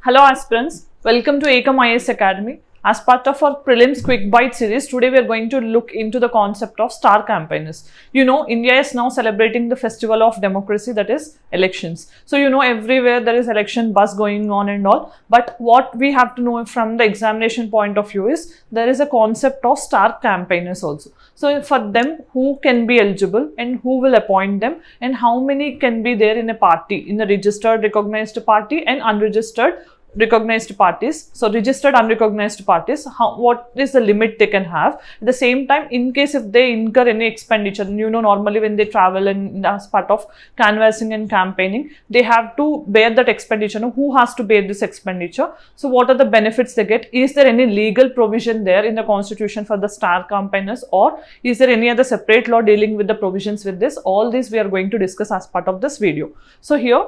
Hello aspirants, welcome to Ekam IAS Academy. As part of our prelims quick bite series, today we are going to look into the concept of star campaigners. You know, India is now celebrating the festival of democracy, that is elections. So you know, everywhere there is election buzz going on and all. But what we have to know from the examination point of view is there is a concept of star campaigners also. So for them, who can be eligible and who will appoint them, and how many can be there in a party, in a registered recognized party and unregistered recognized parties. So registered unrecognized parties, what is the limit they can have? At the same time, in case if they incur any expenditure, you know, normally when they travel and as part of canvassing and campaigning, they have to bear that expenditure. Now, who has to bear this expenditure? So what are the benefits they get? Is there any legal provision there in the constitution for the star campaigners, or is there any other separate law dealing with the provisions with this? All these we are going to discuss as part of this video. So here,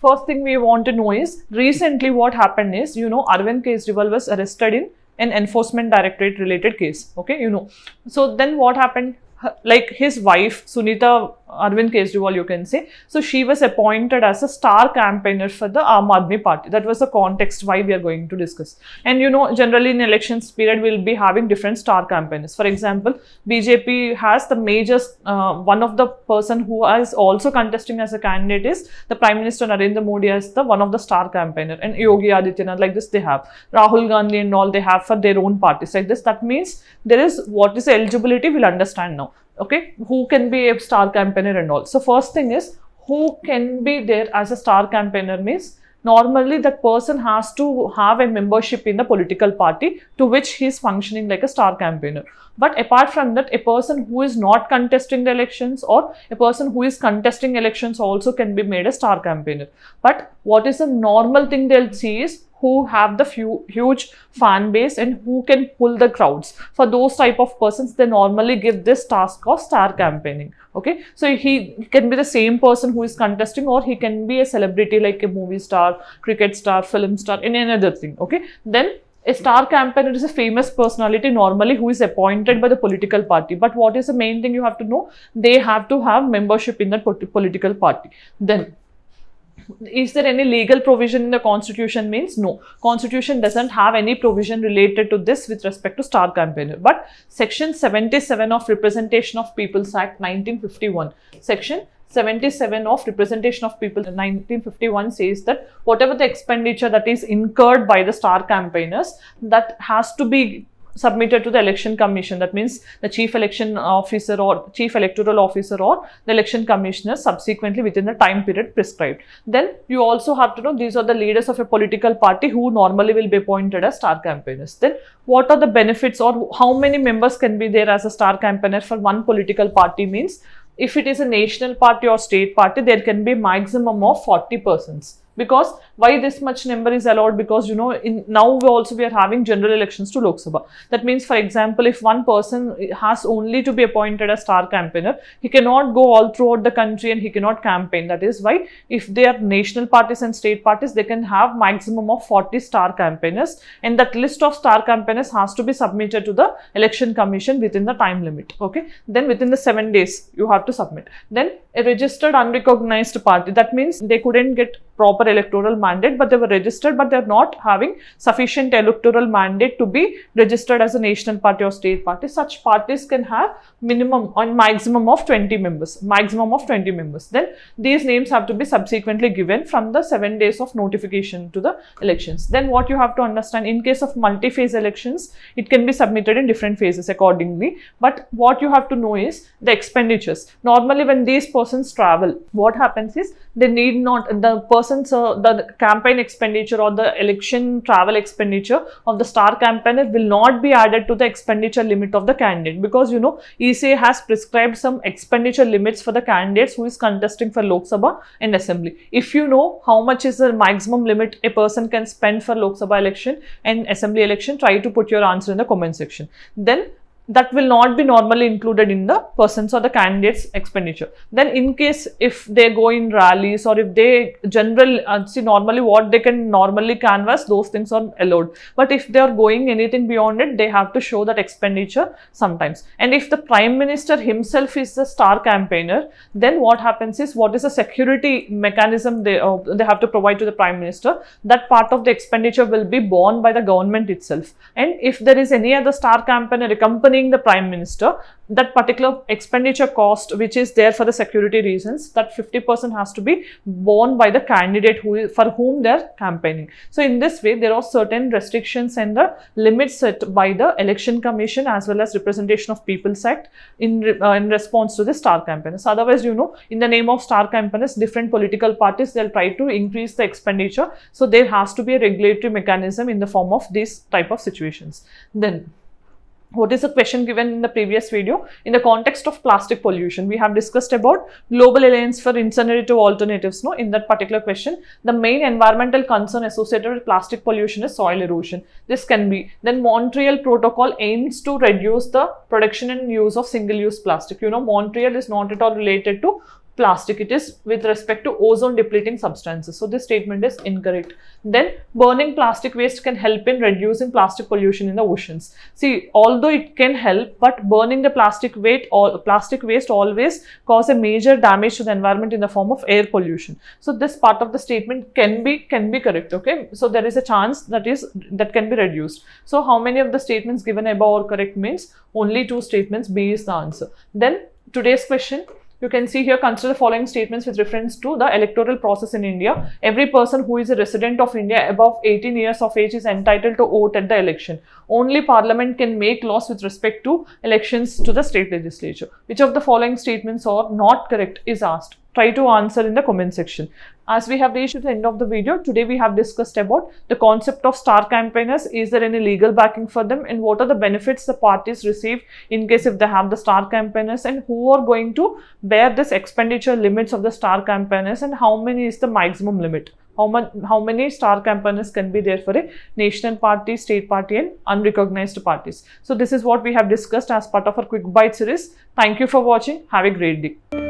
first thing we want to know is, recently what happened is, you know, Arvind Kejriwal was arrested in an enforcement directorate related case. Okay, you know. So then what happened? Like his wife, Sunita Arvind Kejriwal, you can say. So she was appointed as a star campaigner for the Aam Aadmi Party. That was the context why we are going to discuss. And you know, generally in elections period, we'll be having different star campaigners. For example, BJP has the major, one of the person who is also contesting as a candidate is the Prime Minister Narendra Modi as the one of the star campaigner, and Yogi Adityanath, like this they have. Rahul Gandhi and all they have for their own parties like this. That means there is what is eligibility, we'll understand now. Okay, who can be a star campaigner and all. So first thing is, who can be there as a star campaigner means, normally that person has to have a membership in the political party to which he is functioning like a star campaigner. But apart from that, a person who is not contesting the elections or a person who is contesting elections also can be made a star campaigner. But what is the normal thing they'll see is who have the huge fan base and who can pull the crowds. For those type of persons, they normally give this task of star campaigning. Okay, so he can be the same person who is contesting, or he can be a celebrity like a movie star, cricket star, film star, and another thing. Okay, then a star campaigner is a famous personality normally who is appointed by the political party. But what is the main thing you have to know? They have to have membership in that political party. Then, is there any legal provision in the constitution means? No, constitution doesn't have any provision related to this with respect to star campaigner. But section 77 of Representation of Peoples Act 1951, section 77 of Representation of People 1951 says that whatever the expenditure that is incurred by the star campaigners, that has to be submitted to the election commission. That means the chief election officer or chief electoral officer or the election commissioner subsequently within the time period prescribed. Then you also have to know these are the leaders of a political party who normally will be appointed as star campaigners. Then what are the benefits, or how many members can be there as a star campaigner for one political party means, if it is a national party or state party, there can be maximum of 40 persons. Because why this much number is allowed? Because you know, now we are having general elections to Lok Sabha. That means, for example, if one person has only to be appointed as star campaigner, he cannot go all throughout the country and he cannot campaign. That is why if they are national parties and state parties, they can have maximum of 40 star campaigners, and that list of star campaigners has to be submitted to the election commission within the time limit. Okay, then within the 7 days you have to submit. Then a registered unrecognized party, that means they couldn't get proper electoral mandate, but they were registered, but they're not having sufficient electoral mandate to be registered as a national party or state party. Such parties can have minimum or maximum of 20 members, maximum of 20 members. Then these names have to be subsequently given from the 7 days of notification to the elections. Then what you have to understand, in case of multi-phase elections, it can be submitted in different phases accordingly. But what you have to know is the expenditures. Normally when these persons travel, what happens is they need not, the person's the campaign expenditure or the election travel expenditure of the star campaigner will not be added to the expenditure limit of the candidate, because you know, ECA has prescribed some expenditure limits for the candidates who is contesting for Lok Sabha and Assembly. If you know how much is the maximum limit a person can spend for Lok Sabha election and Assembly election, try to put your answer in the comment section. Then that will not be normally included in the person's or the candidate's expenditure. Then in case if they go in rallies or if they see normally what they can normally canvass, those things are allowed. But if they are going anything beyond it, they have to show that expenditure sometimes. And if the Prime Minister himself is the star campaigner, then what happens is, what is the security mechanism they have to provide to the Prime Minister? That part of the expenditure will be borne by the government itself. And if there is any other star campaigner accompanying the Prime Minister, that particular expenditure cost which is there for the security reasons, that 50% has to be borne by the candidate for whom they are campaigning. So in this way, there are certain restrictions and the limits set by the Election Commission as well as Representation of People's Act in response to the star campaigners. Otherwise, you know, in the name of star campaigners, different political parties, they'll try to increase the expenditure. So there has to be a regulatory mechanism in the form of these type of situations. Then what is the question given in the previous video? In the context of plastic pollution, we have discussed about Global Alliance for Incinerative Alternatives. No, in that particular question, the main environmental concern associated with plastic pollution is soil erosion. This can be. Then Montreal Protocol aims to reduce the production and use of single-use plastic. You know, Montreal is not at all related to plastic. It is with respect to ozone depleting substances. So this statement is incorrect. Then burning plastic waste can help in reducing plastic pollution in the oceans. See, although it can help, but burning the plastic waste always cause a major damage to the environment in the form of air pollution. So this part of the statement can be correct. Okay, so there is a chance that can be reduced. So how many of the statements given above are correct means only 2 statements. B is the answer. Then today's question, you can see here, consider the following statements with reference to the electoral process in India. Every person who is a resident of India above 18 years of age is entitled to vote at the election. Only Parliament can make laws with respect to elections to the state legislature. Which of the following statements are not correct is asked. Try to answer in the comment section. As we have reached the end of the video, today we have discussed about the concept of star campaigners. Is there any legal backing for them, and what are the benefits the parties receive in case if they have the star campaigners, and who are going to bear this expenditure limits of the star campaigners, and how many is the maximum limit? How many star campaigners can be there for a national party, state party and unrecognized parties? So this is what we have discussed as part of our Quick Bite series. Thank you for watching. Have a great day.